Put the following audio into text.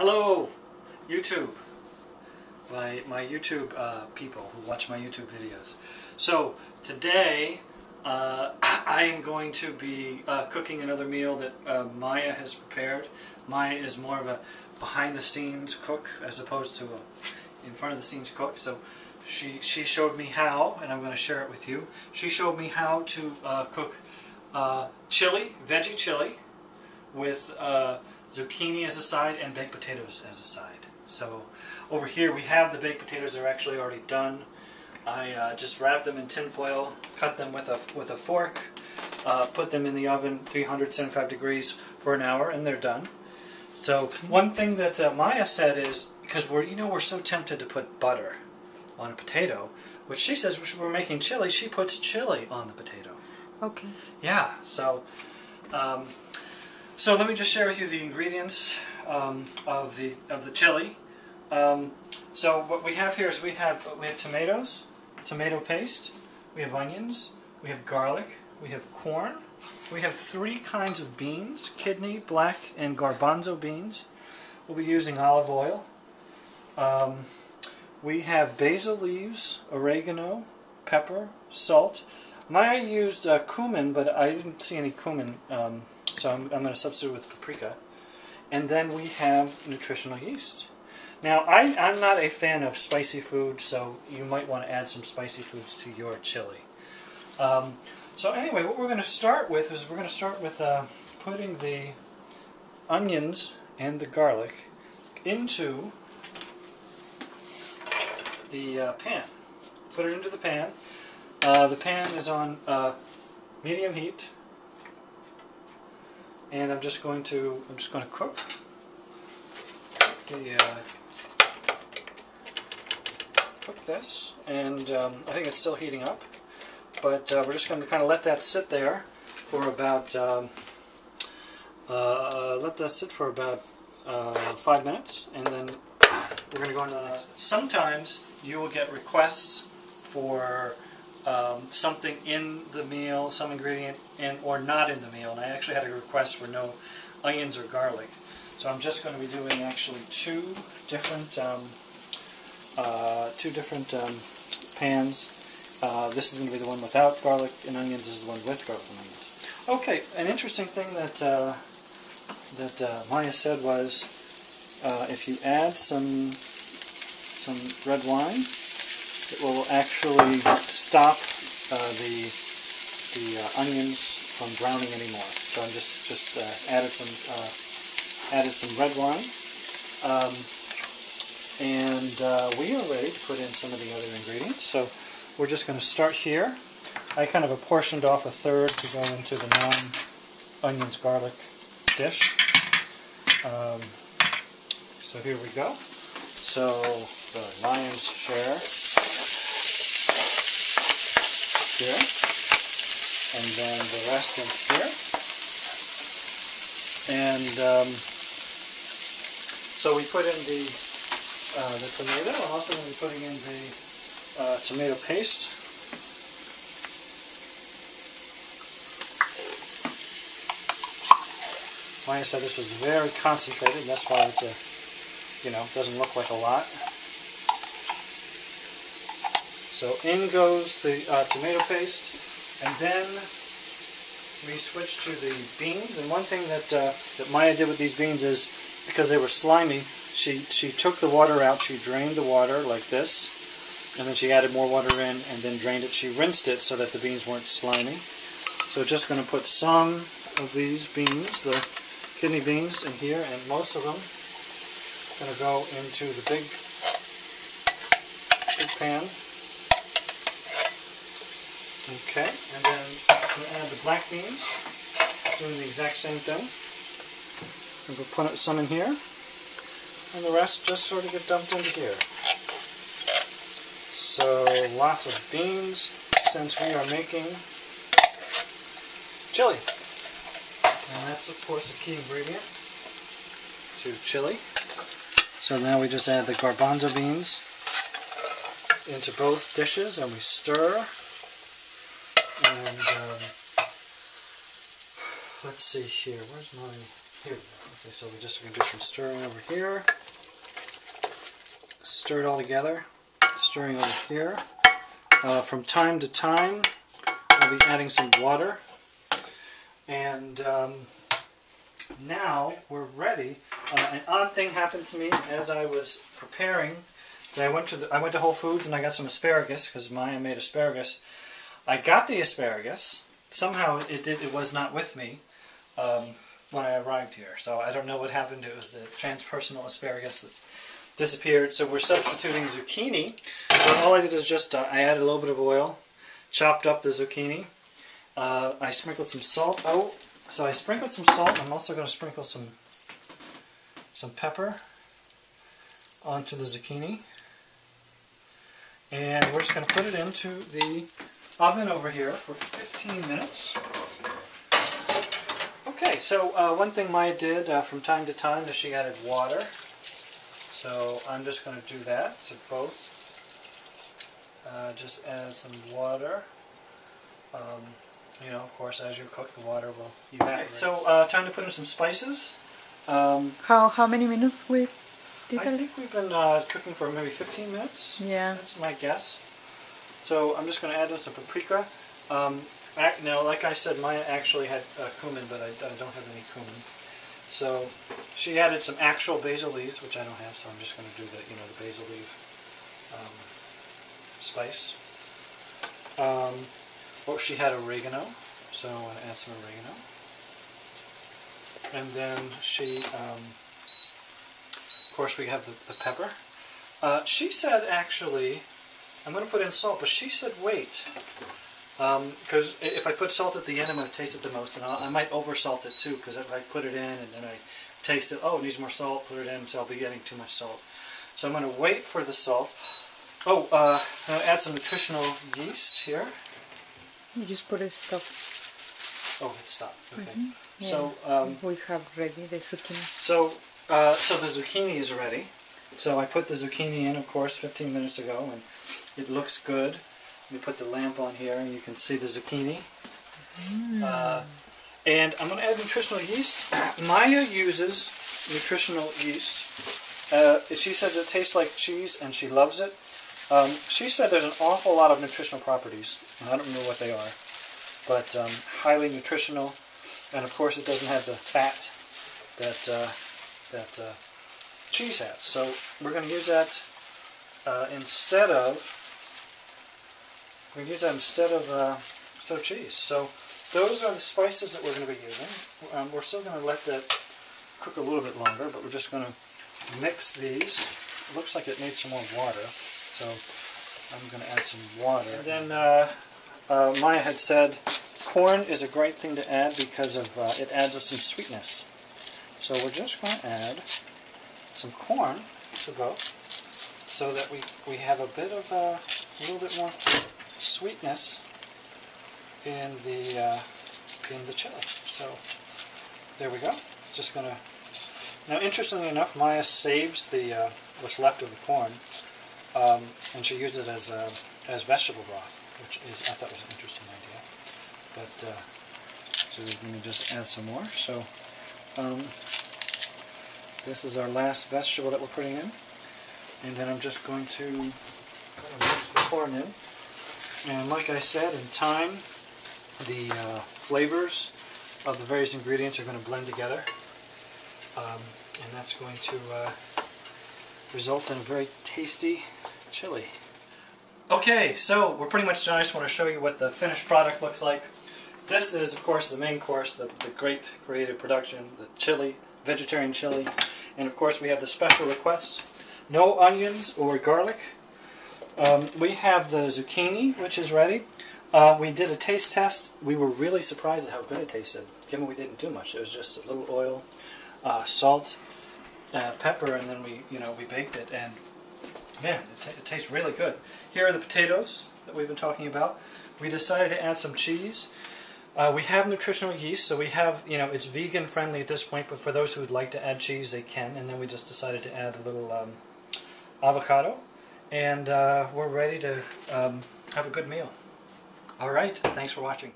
Hello, YouTube, my YouTube people who watch my YouTube videos. So today I am going to be cooking another meal that Maya has prepared. Maya is more of a behind-the-scenes cook as opposed to a in-front-of-the-scenes cook. So she showed me how, and I'm going to share it with you. She showed me how to cook chili, veggie chili, with zucchini as a side and baked potatoes as a side. So over here we have the baked potatoes. They're actually already done. I just wrapped them in tin foil, cut them with a fork, put them in the oven 375 degrees for an hour, and they're done. So one thing that Maya said is, because we're so tempted to put butter on a potato, which she says when we're making chili, she puts chili on the potato. Okay. Yeah. So so let me just share with you the ingredients of the chili. So what we have here is we have tomatoes, tomato paste, we have onions, we have garlic, we have corn, we have 3 kinds of beans: kidney, black, and garbanzo beans. We'll be using olive oil. We have basil leaves, oregano, pepper, salt. Maya used cumin, but I didn't see any cumin, so I'm going to substitute with paprika. And then we have nutritional yeast. Now, I'm not a fan of spicy food, so you might want to add some spicy foods to your chili. So anyway, what we're going to start with is putting the onions and the garlic into the pan. Put it into the pan. The pan is on medium heat, and I'm just going to cook this, and I think it's still heating up, but we're just going to kind of let that sit there for about 5 minutes, and then we're going to go into the next. Sometimes you will get requests for something in the meal, some ingredient or not in the meal, and I actually had a request for no onions or garlic. So I'm just going to be doing actually two different pans. This is going to be the one without garlic and onions. This is the one with garlic and onions. Okay, an interesting thing that Maya said was if you add some red wine, it will actually stop the onions from browning anymore. So I'm just added some red wine, and we are ready to put in some of the other ingredients. So we're just going to start here. I kind of apportioned off a third to go into the non-onions garlic dish. So here we go. So the lion's share here, and then the rest in here, and so we put in the tomato. I'm also going to be putting in the tomato paste. Maya said this was very concentrated. That's why it's doesn't look like a lot. So in goes the tomato paste, and then we switch to the beans. And one thing that Maya did with these beans is, because they were slimy, she took the water out, she drained the water like this, and then she added more water in and then drained it. She rinsed it so that the beans weren't slimy. So just going to put some of these beans, the kidney beans, in here, and most of them are going to go into the big pan. Okay, and then I'm going to add the black beans, doing the exact same thing. And we'll put some in here, and the rest just sort of get dumped into here. So lots of beans, since we are making chili. And that's of course a key ingredient to chili. So now we just add the garbanzo beans into both dishes, and we stir. And let's see here. Where's my? Here we go. Okay, so we're just going to do some stirring over here. Stir it all together. Stirring over here. From time to time, I'll be adding some water. And now we're ready. An odd thing happened to me as I was preparing. I went to Whole Foods and I got some asparagus because Maya made asparagus. I got the asparagus. Somehow it was not with me when I arrived here. So I don't know what happened. It was the transpersonal asparagus that disappeared. So we're substituting zucchini. So all I did is just I added a little bit of oil, chopped up the zucchini. I sprinkled some salt. Oh, so I sprinkled some salt. I'm also going to sprinkle some pepper onto the zucchini. And we're just going to put it into the oven over here for 15 minutes. Okay, so one thing Maya did from time to time is she added water. So I'm just going to do that to both. Just add some water. You know, of course, as you cook, the water will evaporate. Okay, so time to put in some spices. How many minutes we did I think we've been cooking for maybe 15 minutes. Yeah. That's my guess. So I'm just going to add in some paprika. Now, like I said, Maya actually had cumin, but I don't have any cumin. So she added some actual basil leaves, which I don't have, so I'm just going to do the, you know, the basil leaf spice. Oh, she had oregano, so I want to add some oregano. And then she, of course, we have the pepper. She said, actually, I'm going to put in salt, but she said wait. Because if I put salt at the end, I'm going to taste it the most, and I might over-salt it too, because if I put it in and then I taste it, oh, it needs more salt, put it in, so I'll be getting too much salt. So I'm going to wait for the salt. Oh, I'm going to add some nutritional yeast here. You just put it stop. Oh, it stopped. Okay. Yeah. So we have ready the zucchini. So the zucchini is ready. So I put the zucchini in, of course, 15 minutes ago, and it looks good. We put the lamp on here, and you can see the zucchini. And I'm going to add nutritional yeast. Maya uses nutritional yeast. She says it tastes like cheese, and she loves it. She said there's an awful lot of nutritional properties, and I don't know what they are, but highly nutritional, and of course it doesn't have the fat that cheese has. So we're going to use that instead of cheese. So those are the spices that we're going to be using. We're still going to let that cook a little bit longer, but we're just going to mix these. It looks like it needs some more water. So I'm going to add some water. And then Maya had said corn is a great thing to add because of it adds us some sweetness. So we're just going to add some corn to both, so that we have a bit of a little bit more sweetness in the chili. So there we go. Just going to. Now, interestingly enough, Maya saves the what's left of the corn. And she used it as vegetable broth, which I thought was an interesting idea. But so we're going to just add some more. So this is our last vegetable that we're putting in, and then I'm just going to mix the corn in. And like I said, in time, the flavors of the various ingredients are going to blend together, and that's going to result in a very tasty chili. Okay, so we're pretty much done. I just want to show you what the finished product looks like. This is, of course, the main course, the great creative production, the chili, vegetarian chili. And of course we have the special request, no onions or garlic. We have the zucchini, which is ready. We did a taste test. We were really surprised at how good it tasted, given we didn't do much. It was just a little oil, salt, pepper, and then we baked it, and man, it tastes really good. Here are the potatoes that we've been talking about. We decided to add some cheese. We have nutritional yeast, so we have, it's vegan friendly at this point, but for those who would like to add cheese, they can. And then we just decided to add a little avocado, and we're ready to have a good meal. All right, thanks for watching.